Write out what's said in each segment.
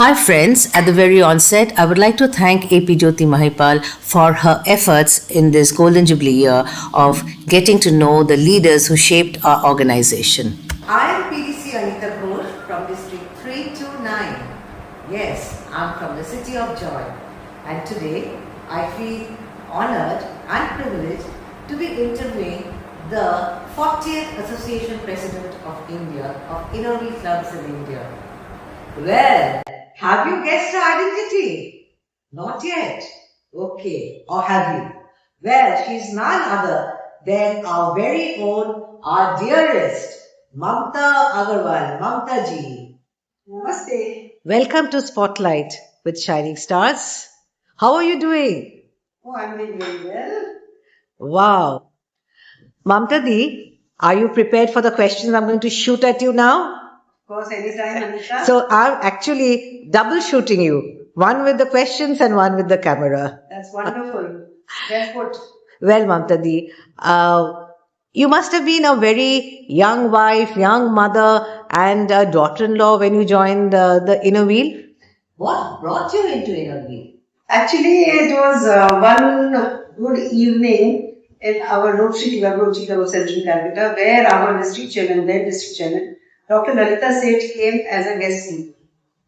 Hi friends, at the very onset, I would like to thank AP Jyoti Mahipal for her efforts in this Golden Jubilee year of getting to know the leaders who shaped our organization. I am PDC Anita Ghosh from District 329. Yes, I'm from the City of Joy. And today, I feel honored and privileged to be interviewing the 40th Association President of India, of Innovi Clubs in India. Well, have you guessed her identity? Not yet. Okay, or have you? Well, she's none other than our very own, our dearest, Mamta Agarwal, Mamta ji. Namaste. Welcome to Spotlight with Shining Stars. How are you doing? Oh, I'm doing very well. Wow. Mamta Di, are you prepared for the questions I'm going to shoot at you now? Of course, anytime, Anita. So I'm actually double shooting you. One with the questions and one with the camera. That's wonderful. Well put. Well, Mamta Di, you must have been a very young wife, young mother and a daughter-in-law when you joined the Inner Wheel. What brought you into Innovi? Actually, it was one good evening in our Rotary Club Central Calcutta, where our district chairman, Dr. Lalita Seth came as a guest speaker.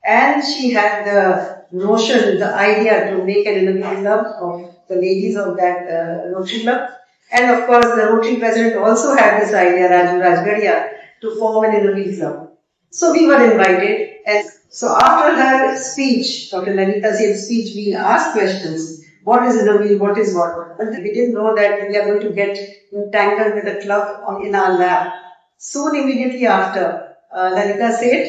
And she had the notion, the idea to make an Innovi club of the ladies of that Rotary Club. And of course, the Rotary President also had this idea, Raju Rajgaria, to form an Innovi club. So we were invited. And so after her speech, Dr. Lalita Seth's speech, we asked questions. What is Innovi? What is what? But we didn't know that we are going to get entangled with the club in our lab. Soon, immediately after, Lalita Seth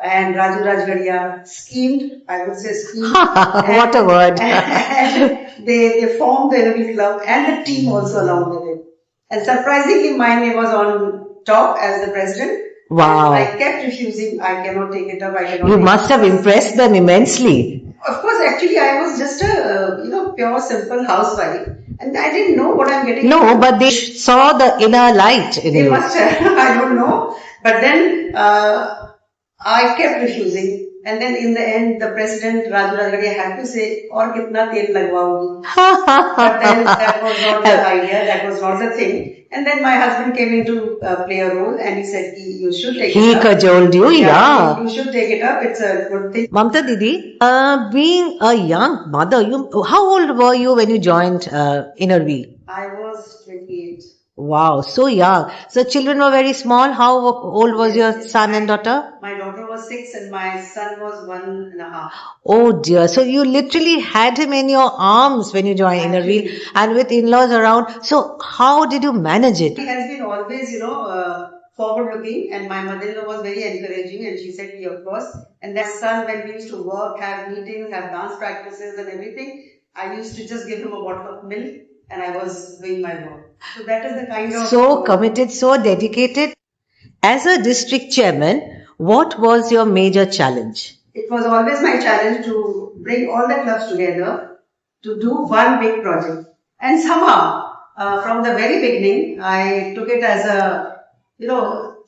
and Raju Rajgaria schemed, I would say schemed. What a word. And they formed the Innovi Club and the team also along with it. And surprisingly, my name was on top as the president. Wow. And I kept refusing, I cannot take it up, You must have impressed them immensely. Of course, actually, I was just a, pure, simple housewife. And I didn't know what I'm getting. No, but they saw the inner light in They you. must have, I don't know. But then I kept refusing. And then in the end, the president, Raju Rajgaria, had to say, "Aur kitna tel lagwaogi?" But then that was not the idea, that was not the thing. And then my husband came into play a role and he said, "You should take it up." He cajoled you, yeah. You should take it up, it's a good thing. Mamta Didi, being a young mother, how old were you when you joined Inner Wheel? I was 28. Wow, so young. So children were very small. How old was your son and daughter? My daughter was 6 and my son was 1.5. Oh dear. So you literally had him in your arms when you joined Inner Wheel and with in-laws around. So how did you manage it? He has been always, forward-looking, and my mother-in-law was very encouraging, and she said, "Yeah, of course." And that son, when we used to work, have meetings, have dance practices and everything, I used to just give him a bottle of milk and I was doing my work. So that is the kind of... So committed, so dedicated. As a district chairman, what was your major challenge? It was always my challenge to bring all the clubs together to do one big project. And somehow, from the very beginning, I took it as a,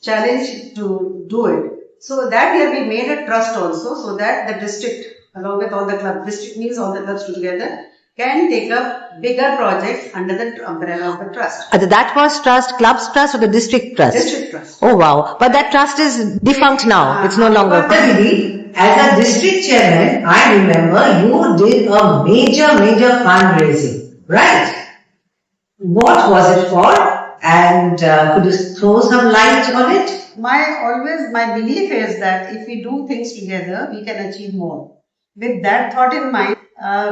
challenge to do it. So that year we made a trust also, so that the district, along with all the clubs, district means all the clubs together, can take up bigger projects under the umbrella of the trust. That was trust, club's trust or the district trust? District trust. Oh wow. But that trust is defunct now. It's no longer. As a district chairman, I remember you did a major fundraising, right? What was it for? And could you throw some light on it? My belief is that if we do things together, we can achieve more. With that thought in mind,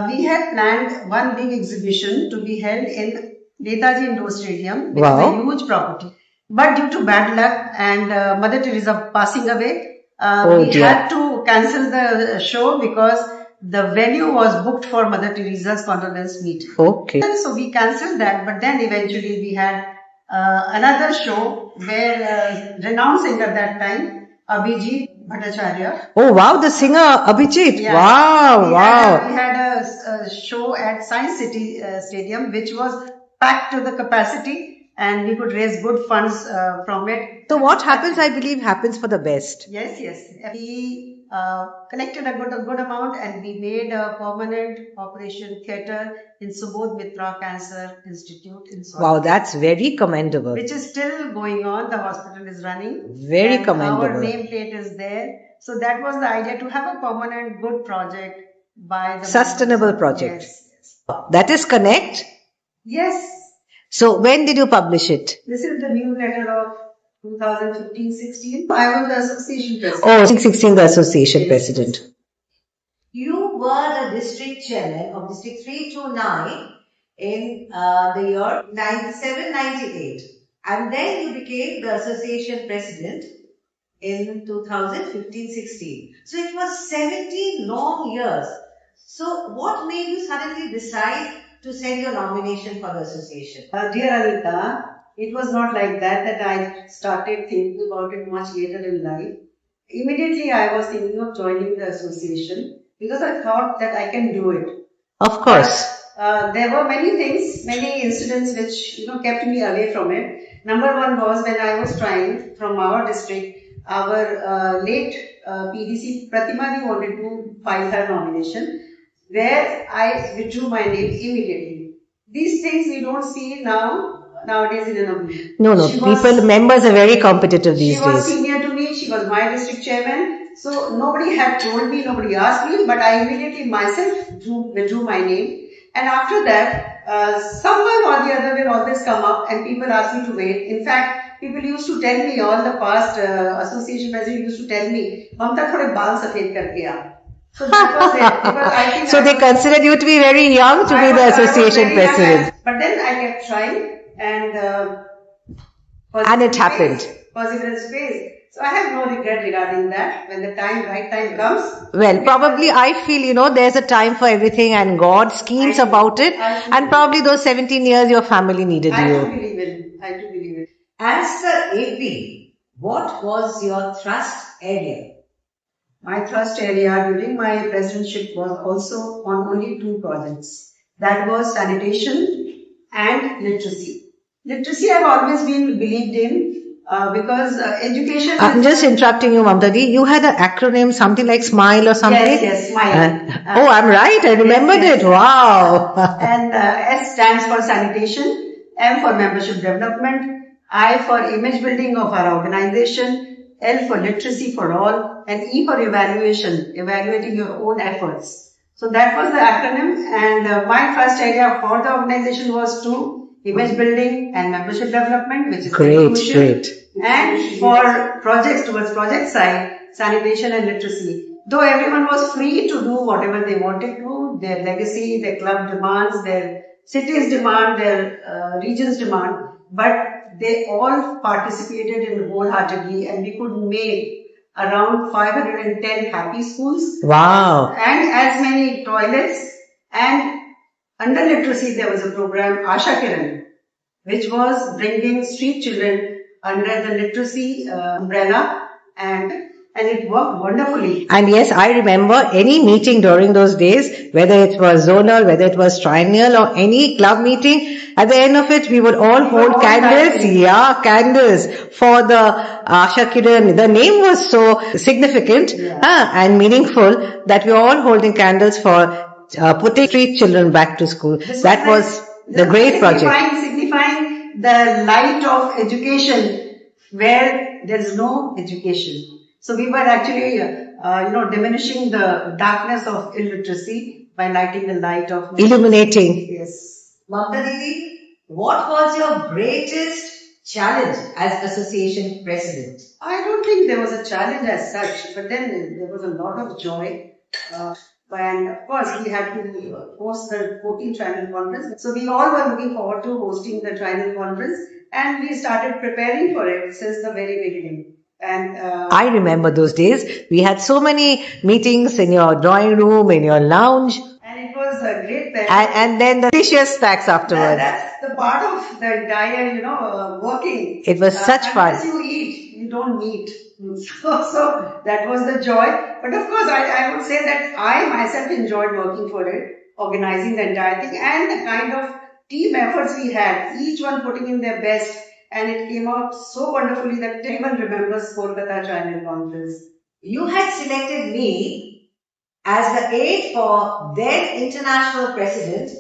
we had planned one big exhibition to be held in Netaji Indoor Stadium, which is a huge property. But due to bad luck and Mother Teresa passing away, we had to cancel the show because the venue was booked for Mother Teresa's condolence meet. Okay. So we cancelled that, but then eventually we had another show where renowned singer at that time, Abhijit Bhattacharya. Oh wow, the singer Abhijit. Yeah. Wow. We had a show at Science City Stadium, which was packed to the capacity, and we could raise good funds from it. So what happens, I believe, happens for the best. Yes. We collected a good amount, and we made a permanent operation theatre in Subodh Mitra Cancer Institute in Swat. Wow, that's very commendable. Which is still going on. The hospital is running. Very and commendable. Our nameplate is there. So that was the idea, to have a permanent good project by the sustainable project. Yes. That is Connect. Yes. So when did you publish it? This is the newsletter of 2015-16. I was the association president. Oh, 16, the association president. You were the district chairman of District 329 in the year 97-98, and then you became the association president in 2015-16. So it was 17 long years. So what made you suddenly decide to send your nomination for the association? Dear Anita, it was not like that I started thinking about it much later in life. Immediately I was thinking of joining the association because I thought that I can do it. Of course. But, there were many things, many incidents which kept me away from it. Number one was when I was trying from our district, our late PDC Pratimadi wanted to file her nomination, where I withdrew my name immediately. These things we don't see nowadays in an assembly. No. Members are very competitive these days. She was senior to me. She was my district chairman. So nobody had told me, nobody asked me, but I immediately myself withdrew my name. And after that, someone or the other will always come up and people ask me to wait. In fact, people used to tell me, all the past association presidents used to tell me, Mamta, thode baal safed karke aa. So that was it. So they considered you to be very young to be the association president. But then I kept trying, and it happened. Perseverance pays. So I have no regret regarding that. When the right time comes. Well, probably I feel, there's a time for everything and God schemes about it. And probably those 17 years your family needed you. I do believe it. As the AP, what was your thrust area? My thrust area during my presidency was also on only two projects. That was sanitation and literacy. Literacy I've always been believed in because education... I'm just interrupting you, Mamta Di. You had an acronym, something like SMILE or something? Yes, SMILE. I'm right. I remembered it. Wow. And S stands for sanitation, M for membership development, I for image building of our organization, L for literacy for all, and E for evaluating your own efforts. So that was the acronym, and my first area for the organization was to image building and membership development, which is great. And for projects towards project side, sanitation and literacy. Though everyone was free to do whatever they wanted to, their legacy, their club demands, their cities demand, their regions demand, but they all participated in wholeheartedly, and we could make around 510 happy schools. Wow. And as many toilets. And under literacy, there was a program, Asha Kiran, which was bringing street children under the literacy umbrella, and it worked wonderfully. And yes, I remember any meeting during those days, whether it was zonal, whether it was triennial or any club meeting, at the end of it, we would all hold candles. Yeah, candles for the Asha Kiran. The name was so significant and meaningful that we were all holding candles for putting street children back to school. That was the great project. Signifying the light of education where there is no education. So we were actually, diminishing the darkness of illiteracy by lighting the light of... Illuminating. Yes. Mamta Didi, what was your greatest challenge as association president? I don't think there was a challenge as such, but then there was a lot of joy. And of course, we had to host the 14th Triennial Conference. So we all were looking forward to hosting the Triennial Conference, and we started preparing for it since the very beginning. And I remember those days. We had so many meetings in your drawing room, in your lounge. And it was a great pleasure. And then the delicious snacks afterwards. That's the part of the entire, working. It was such fun. Unless you eat, you don't meet. So that was the joy. But of course, I would say that I myself enjoyed working for it, organizing the entire thing, and the kind of team efforts we had, each one putting in their best. And it came out so wonderfully that everyone remembers Kolkata Triennial Conference. you had selected me as the aide for then International President,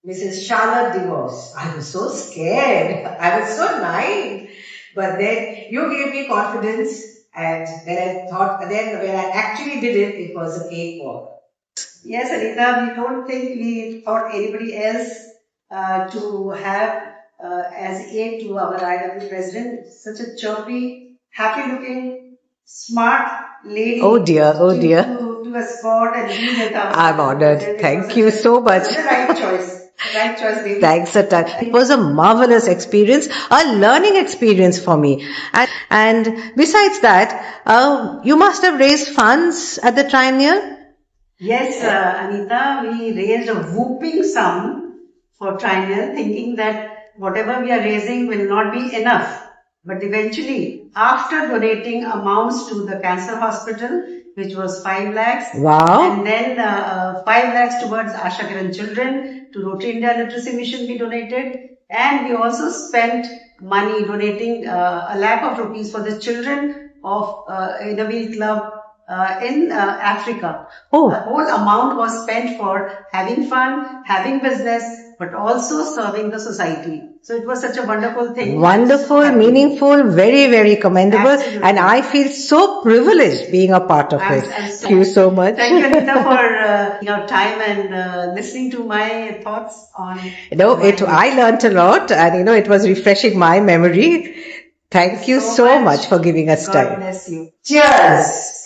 Mrs. Charlotte Divorce. I was so scared. I was so naive. But then you gave me confidence, and then I thought, then when I actually did it, it was a cakewalk. Yes, Anita, we don't think we thought anybody else to have as aide to our IW president. Such a chirpy, happy looking, smart lady. Oh dear, oh dear. To escort and be with our I'm honored. president. Thank you so much. It was the right choice. Right choice, baby. Thanks, Atal. It was a marvelous experience, a learning experience for me. And besides that, you must have raised funds at the triennial? Yes, Anita, we raised a whooping sum for triennial, thinking that whatever we are raising will not be enough. But eventually, after donating amounts to the cancer hospital, which was 5 lakhs, Wow. and then 5 lakhs towards Asha Kiran children, to Rotary India Literacy Mission we donated, and we also spent money donating a lakh of rupees for the children of Inavil Club in Africa. Oh. The whole amount was spent for having fun, having business, but also serving the society. So it was such a wonderful thing. Wonderful, meaningful, very, very commendable. Absolutely. And I feel so privileged being a part of it. Thank you so much. Thank you, Anita, for your time and listening to my thoughts on. I learnt a lot, and it was refreshing my memory. Thank you so much for giving us time. God bless you. Cheers!